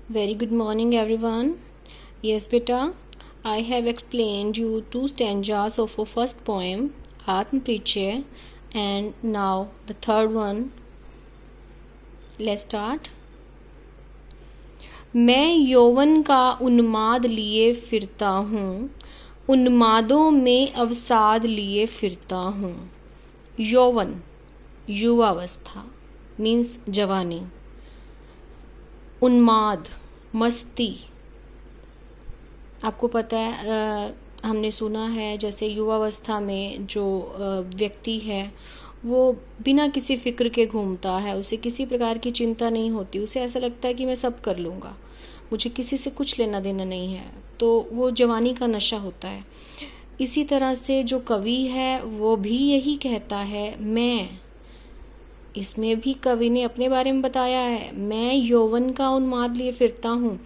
Very good morning, everyone. Yes, beta, I have explained you two stanzas of our first poem, Atma Prichya, and now the third one. Let's start. मैं यौवन का उन्माद लिए फिरता हूँ, उन्मादों में अवसाद लिए फिरता हूँ. यौवन, युवावस्था मीन्स जवानी. उन्माद, मस्ती. आपको पता है, हमने सुना है जैसे युवावस्था में जो व्यक्ति है वो बिना किसी फ़िक्र के घूमता है, उसे किसी प्रकार की चिंता नहीं होती, उसे ऐसा लगता है कि मैं सब कर लूँगा, मुझे किसी से कुछ लेना देना नहीं है. तो वो जवानी का नशा होता है. इसी तरह से जो कवि है वो भी यही कहता है. इसमें भी कवि ने अपने बारे में बताया है, मैं यौवन का उन्माद लिए फिरता हूँ.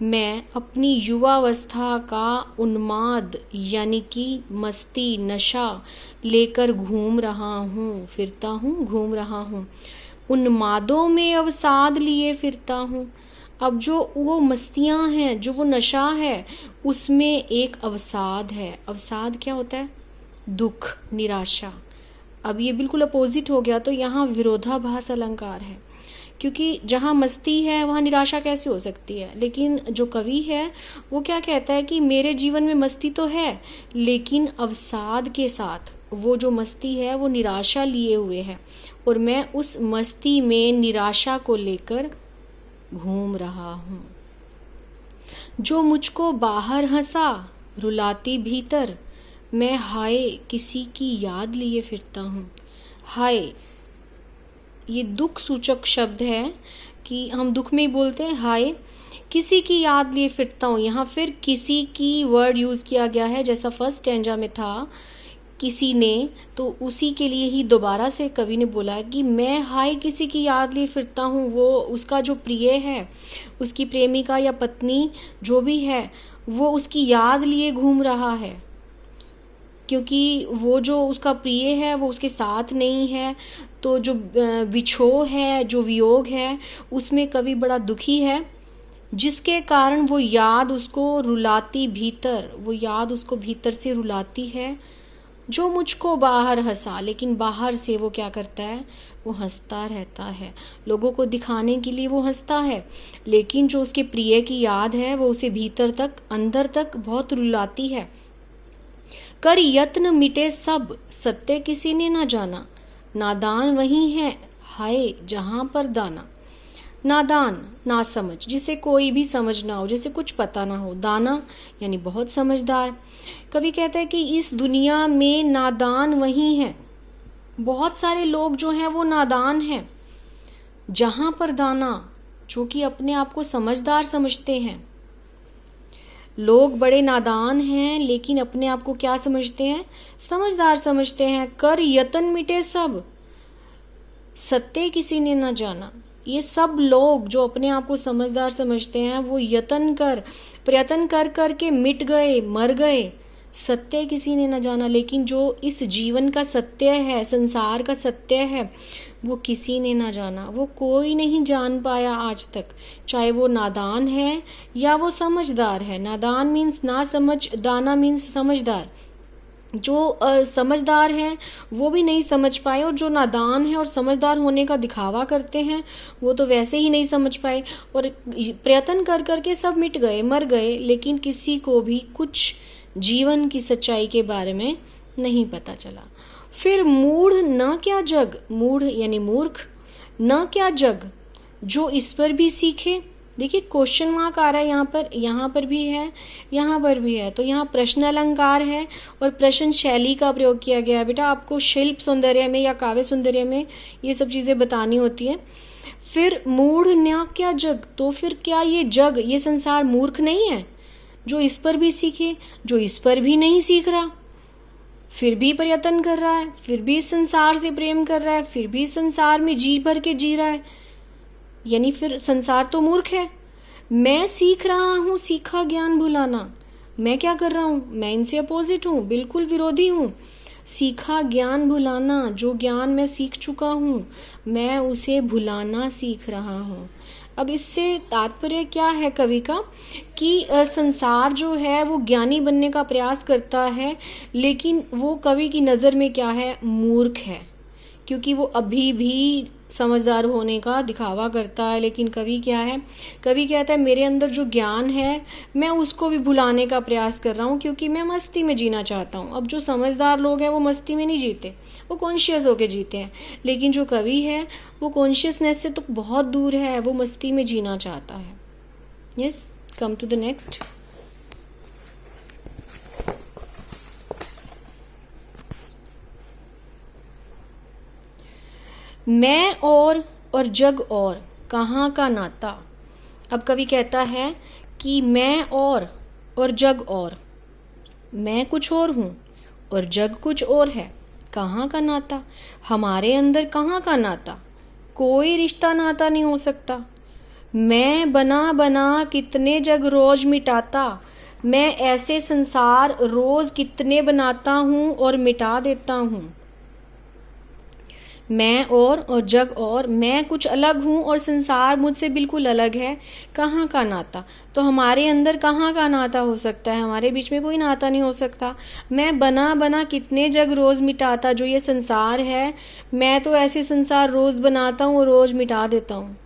मैं अपनी युवावस्था का उन्माद यानी कि मस्ती, नशा लेकर घूम रहा हूँ, फिरता हूँ, घूम रहा हूँ. उन्मादों में अवसाद लिए फिरता हूँ. अब जो वो मस्तियाँ हैं, जो वो नशा है, उसमें एक अवसाद है. अवसाद क्या होता है? दुख, निराशा. अब ये बिल्कुल अपोजिट हो गया, तो यहाँ विरोधाभास अलंकार है, क्योंकि जहाँ मस्ती है वहाँ निराशा कैसे हो सकती है. लेकिन जो कवि है वो क्या कहता है कि मेरे जीवन में मस्ती तो है, लेकिन अवसाद के साथ. वो जो मस्ती है वो निराशा लिए हुए है, और मैं उस मस्ती में निराशा को लेकर घूम रहा हूँ. जो मुझको बाहर हंसा, रुलाती भीतर, मैं हाय किसी की याद लिए फिरता हूँ. हाय ये दुख सूचक शब्द है कि हम दुख में ही बोलते हैं हाय. किसी की याद लिए फिरता हूँ, यहाँ फिर किसी की वर्ड यूज़ किया गया है, जैसा फर्स्ट स्टैंजा में था किसी ने, तो उसी के लिए ही दोबारा से कवि ने बोला कि मैं हाय किसी की याद लिए फिरता हूँ. वो उसका जो प्रिय है, उसकी प्रेमिका या पत्नी जो भी है, वो उसकी याद लिए घूम रहा है, क्योंकि वो जो उसका प्रिय है वो उसके साथ नहीं है. तो जो विछोह है, जो वियोग है, उसमें कवि बड़ा दुखी है, जिसके कारण वो याद उसको रुलाती भीतर, वो याद उसको भीतर से रुलाती है. जो मुझको बाहर हंसा, लेकिन बाहर से वो क्या करता है? वो हंसता रहता है, लोगों को दिखाने के लिए वो हंसता है, लेकिन जो उसके प्रिय की याद है वो उसे भीतर तक, अंदर तक बहुत रुलाती है. कर यत्न मिटे सब, सत्य किसी ने ना जाना, नादान वही है हाय जहाँ पर दाना. नादान, ना समझ, जिसे कोई भी समझ ना हो, जिसे कुछ पता ना हो. दाना यानी बहुत समझदार. कवि कहता है कि इस दुनिया में नादान वही है, बहुत सारे लोग जो हैं वो नादान हैं. जहाँ पर दाना, जो कि अपने आप को समझदार समझते हैं. लोग बड़े नादान हैं, लेकिन अपने आप को क्या समझते हैं? समझदार समझते हैं. कर यतन मिटे सब, सत्य किसी ने न जाना. ये सब लोग जो अपने आप को समझदार समझते हैं वो प्रयत्न कर कर के मिट गए, मर गए. सत्य किसी ने न जाना, लेकिन जो इस जीवन का सत्य है, संसार का सत्य है, वो किसी ने ना जाना, वो कोई नहीं जान पाया आज तक. चाहे वो नादान है या वो समझदार है. नादान मीन्स ना समझ, दाना मीन्स समझदार. जो समझदार हैं वो भी नहीं समझ पाए, और जो नादान है और समझदार होने का दिखावा करते हैं वो तो वैसे ही नहीं समझ पाए. और प्रयत्न कर कर के सब मिट गए, मर गए, लेकिन किसी को भी कुछ जीवन की सच्चाई के बारे में नहीं पता चला. फिर मूढ़ न क्या जग, मूढ़ यानी मूर्ख, न क्या जग जो इस पर भी सीखे. देखिए क्वेश्चन मार्क आ रहा है यहाँ पर भी है, यहाँ पर भी है. तो यहाँ प्रश्न अलंकार है और प्रश्न शैली का प्रयोग किया गया है. बेटा आपको शिल्प सौंदर्य में या काव्य सौंदर्य में ये सब चीज़ें बतानी होती हैं. फिर मूढ़ न क्या जग, तो फिर क्या ये जग, ये संसार मूर्ख नहीं है जो इस पर भी सीखे, जो इस पर भी नहीं सीख रहा, फिर भी प्रयत्न कर रहा है, फिर भी संसार से प्रेम कर रहा है, फिर भी संसार में जी भर के जी रहा है. यानी फिर संसार तो मूर्ख है. मैं सीख रहा हूँ सीखा ज्ञान भुलाना. मैं क्या कर रहा हूँ? मैं इनसे अपोजिट हूँ, बिल्कुल विरोधी हूँ. सीखा ज्ञान भुलाना, जो ज्ञान मैं सीख चुका हूँ मैं उसे भुलाना सीख रहा हूँ. अब इससे तात्पर्य क्या है कवि का कि संसार जो है वो ज्ञानी बनने का प्रयास करता है, लेकिन वो कवि की नज़र में क्या है, मूर्ख है, क्योंकि वो अभी भी समझदार होने का दिखावा करता है। लेकिन कवि क्या है, कवि कहता है मेरे अंदर जो ज्ञान है मैं उसको भी भुलाने का प्रयास कर रहा हूँ, क्योंकि मैं मस्ती में जीना चाहता हूँ। अब जो समझदार लोग हैं वो मस्ती में नहीं जीते, वो कॉन्शियस होके जीते हैं, लेकिन जो कवि है वो कॉन्शियसनेस से तो बहुत दूर है, वो मस्ती में जीना चाहता है। Yes, come to the next. मैं और जग और कहाँ का नाता। अब कवि कहता है कि मैं और जग और, मैं कुछ और हूँ और जग कुछ और है, कहाँ का नाता, हमारे अंदर कहाँ का नाता, कोई रिश्ता नाता नहीं हो सकता। मैं बना बना कितने जग रोज मिटाता, मैं ऐसे संसार रोज कितने बनाता हूँ और मिटा देता हूँ। मैं और जग और, मैं कुछ अलग हूँ और संसार मुझसे बिल्कुल अलग है, कहाँ का नाता। तो हमारे अंदर कहाँ का नाता हो सकता है, हमारे बीच में कोई नाता नहीं हो सकता। मैं बना बना कितने जग रोज़ मिटाता, जो ये संसार है मैं तो ऐसे संसार रोज़ बनाता हूँ और रोज़ मिटा देता हूँ।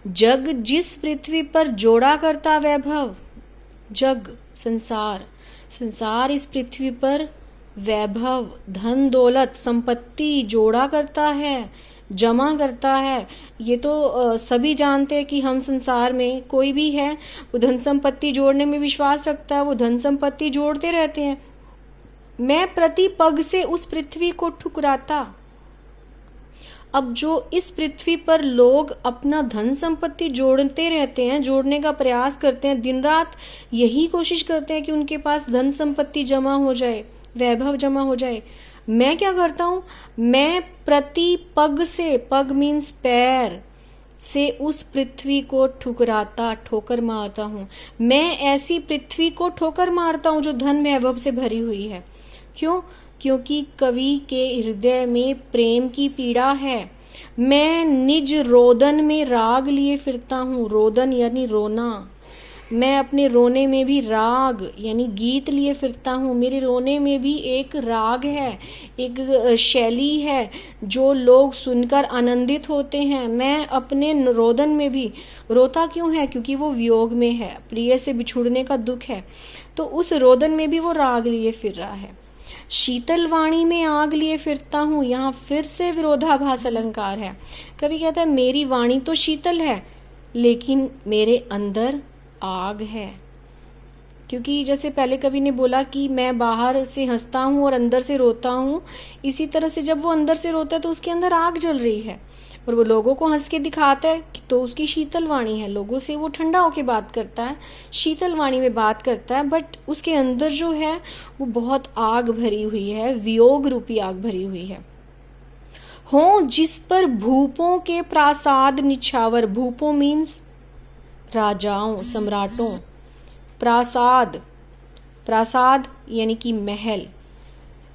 जग जिस पृथ्वी पर जोड़ा करता वैभव, जग संसार, संसार इस पृथ्वी पर वैभव, धन दौलत संपत्ति जोड़ा करता है, जमा करता है। ये तो सभी जानते हैं कि हम संसार में कोई भी है वो धन संपत्ति जोड़ने में विश्वास रखता है, वो धन संपत्ति जोड़ते रहते हैं। मैं प्रति पग से उस पृथ्वी को ठुकराता। अब जो इस पृथ्वी पर लोग अपना धन संपत्ति जोड़ते रहते हैं, जोड़ने का प्रयास करते हैं, दिन रात यही कोशिश करते हैं कि उनके पास धन संपत्ति जमा हो जाए, वैभव जमा हो जाए। मैं क्या करता हूँ, मैं प्रति पग से, पग मीन्स पैर से, उस पृथ्वी को ठुकराता, ठोकर मारता हूँ। मैं ऐसी पृथ्वी को ठोकर मारता हूँ जो धन वैभव से भरी हुई है। क्यों? क्योंकि कवि के हृदय में प्रेम की पीड़ा है। मैं निज रोदन में राग लिए फिरता हूँ, रोदन यानी रोना। मैं अपने रोने में भी राग यानी गीत लिए फिरता हूँ। मेरे रोने में भी एक राग है, एक शैली है जो लोग सुनकर आनंदित होते हैं। मैं अपने रोदन में भी रोता क्यों है? क्योंकि वो वियोग में है, प्रिय से बिछुड़ने का दुख है, तो उस रोदन में भी वो राग लिए फिर रहा है। शीतल वाणी में आग लिए फिरता हूँ, यहाँ फिर से विरोधाभास अलंकार है। कवि कहता है मेरी वाणी तो शीतल है लेकिन मेरे अंदर आग है। क्योंकि जैसे पहले कवि ने बोला कि मैं बाहर से हंसता हूँ और अंदर से रोता हूँ, इसी तरह से जब वो अंदर से रोता है तो उसके अंदर आग जल रही है, और वो लोगों को हंस के दिखाता है कि तो उसकी शीतल वाणी है, लोगों से वो ठंडा होके बात करता है, शीतल वाणी में बात करता है, बट उसके अंदर जो है वो बहुत आग भरी हुई है, वियोग रूपी आग भरी हुई है। हो जिस पर भूपों के प्रासाद निछावर, भूपों मीन्स राजाओं, सम्राटों, प्रासाद, प्रासाद यानी कि महल,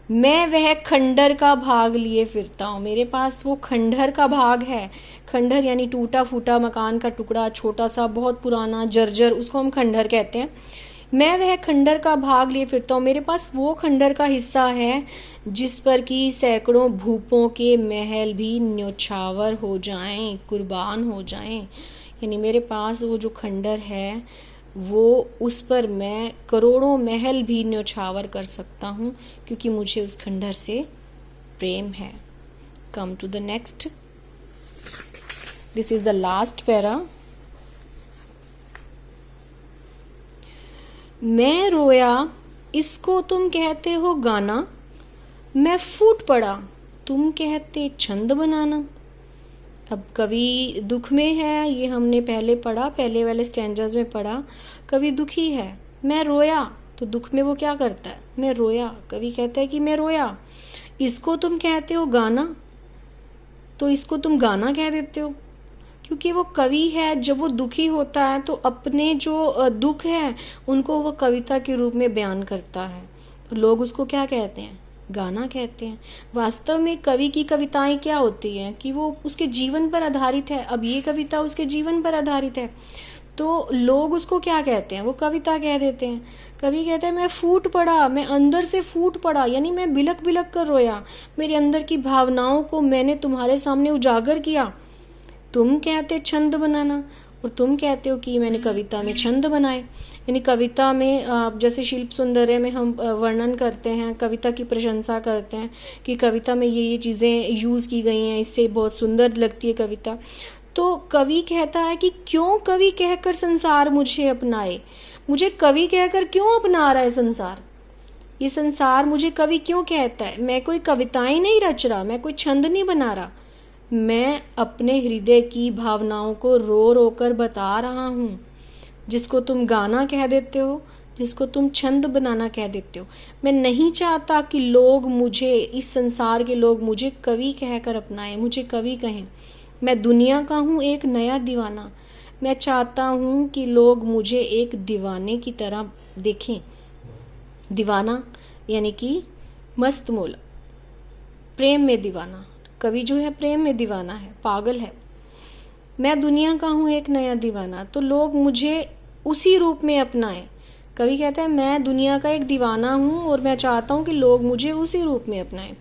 मैं वह खंडर का भाग लिए फिरता हूँ। मेरे पास वो खंडर का भाग है। खंडर यानी टूटा फूटा मकान का टुकड़ा, छोटा सा, बहुत पुराना, जर्जर, उसको हम खंडर कहते हैं। मैं वह खंडर का भाग लिए फिरता हूँ। मेरे पास वो खंडर का हिस्सा है जिस पर कि सैकड़ों भूपों के महल भी न्योछावर हो जाएं, कुर्बान हो जाएं। यानी मेरे पास वो जो खंडर है वो, उस पर मैं करोड़ों महल भी न्योछावर कर सकता हूँ, क्योंकि मुझे उस खंडर से प्रेम है। Come to the next, this is the last para. मैं रोया इसको तुम कहते हो गाना, मैं फूट पड़ा तुम कहते छंद बनाना। अब कवि दुख में है, ये हमने पहले पढ़ा, पहले वाले स्टैंजर्स में पढ़ा। कवि दुखी है, मैं रोया, तो दुख में वो क्या करता है, मैं रोया। कवि कहता है कि मैं रोया, इसको तुम कहते हो गाना, तो इसको तुम गाना कह देते हो, क्योंकि वो कवि है। जब वो दुखी होता है तो अपने जो दुख है उनको वो कविता के रूप में बयान करता है। लोग उसको क्या कहते हैं, गाना कहते हैं। वास्तव में कवि की कविताएं क्या होती हैं कि वो उसके जीवन पर आधारित है। अब ये कविता उसके जीवन पर आधारित है, तो लोग उसको क्या कहते हैं, वो कविता कह देते हैं। कवि कहते हैं मैं फूट पड़ा, मैं अंदर से फूट पड़ा, यानी मैं बिलक बिलक कर रोया, मेरे अंदर की भावनाओं को मैंने तुम्हारे सामने उजागर किया। तुम कहते छंद बनाना, और तुम कहते हो कि मैंने कविता में छंद बनाए। यानी कविता में जैसे शिल्प सौंदर्य में हम वर्णन करते हैं, कविता की प्रशंसा करते हैं कि कविता में ये चीज़ें यूज़ की गई हैं, इससे बहुत सुंदर लगती है कविता। तो कवि कहता है कि क्यों कवि कहकर संसार मुझे अपनाए, मुझे कवि कहकर क्यों अपना रहा है संसार, ये संसार मुझे कवि क्यों कहता है। मैं कोई कविताएं नहीं रच रहा, मैं कोई छंद नहीं बना रहा, मैं अपने हृदय की भावनाओं को रो रो कर बता रहा हूँ, जिसको तुम गाना कह देते हो, जिसको तुम छंद बनाना कह देते हो। मैं नहीं चाहता कि लोग मुझे, इस संसार के लोग मुझे कवि कहकर अपनाएं, मुझे कवि कहें। मैं दुनिया का हूँ एक नया दीवाना, मैं चाहता हूँ कि लोग मुझे एक दीवाने की तरह देखें। दीवाना यानी कि मस्त मौला, प्रेम में दीवाना। कवि जो है प्रेम में दीवाना है, पागल है। मैं दुनिया का हूँ एक नया दीवाना, तो लोग मुझे उसी रूप में अपनाएं। कवि कहता है मैं दुनिया का एक दीवाना हूँ और मैं चाहता हूँ कि लोग मुझे उसी रूप में अपनाएं।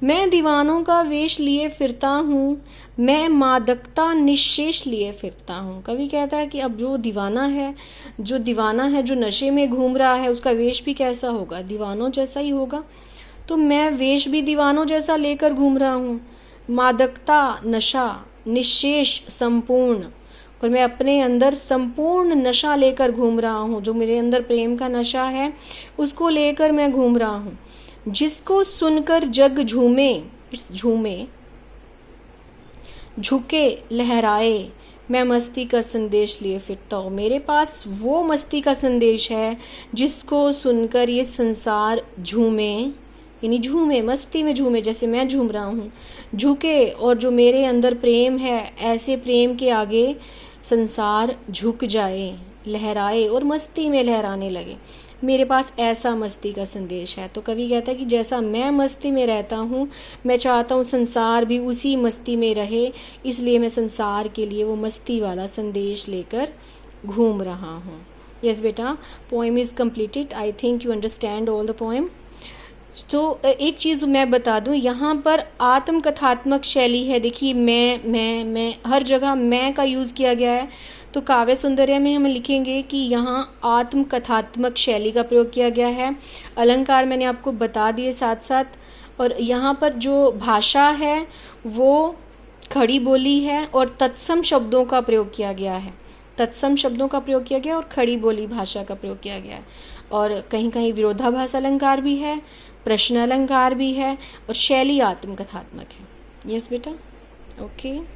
मैं दीवानों का वेश लिए फिरता हूँ, मैं मादकता निश्शेष लिए फिरता हूँ। कवि कहता है कि अब जो दीवाना है, जो नशे में घूम रहा है, उसका वेश भी कैसा होगा, दीवानों जैसा ही होगा। तो मैं वेश भी दीवानों जैसा लेकर घूम रहा हूँ। मादकता, नशा, निश्शेष, संपूर्ण, और मैं अपने अंदर संपूर्ण नशा लेकर घूम रहा हूँ। जो मेरे अंदर प्रेम का नशा है उसको लेकर मैं घूम रहा हूँ। जिसको सुनकर जग झूमे, झुके, लहराए, मैं मस्ती का संदेश लिए फिरता हूँ। मेरे पास वो मस्ती का संदेश है जिसको सुनकर ये संसार झूमे, यानी झूमे, मस्ती में झूमे, जैसे मैं झूम रहा हूँ। झुके, और जो मेरे अंदर प्रेम है, ऐसे प्रेम के आगे संसार झुक जाए, लहराए और मस्ती में लहराने लगे। मेरे पास ऐसा मस्ती का संदेश है। तो कवि कहता है कि जैसा मैं मस्ती में रहता हूँ, मैं चाहता हूँ संसार भी उसी मस्ती में रहे, इसलिए मैं संसार के लिए वो मस्ती वाला संदेश लेकर घूम रहा हूँ। यस बेटा, poem is completed. I think you understand all the poem. तो एक चीज़ मैं बता दूं, यहाँ पर आत्मकथात्मक शैली है। देखिए मैं हर जगह मैं का यूज़ किया गया है। तो काव्य सौंदर्य में हम लिखेंगे कि यहाँ आत्मकथात्मक शैली का प्रयोग किया गया है। अलंकार मैंने आपको बता दिए साथ साथ, और यहाँ पर जो भाषा है वो खड़ी बोली है और तत्सम शब्दों का प्रयोग किया गया है। तत्सम शब्दों का प्रयोग किया गया और खड़ी बोली भाषा का प्रयोग किया गया है। और कहीं कहीं विरोधाभास अलंकार भी है, प्रश्न अलंकार भी है, और शैली आत्मकथात्मक है। यस बेटा, ओके।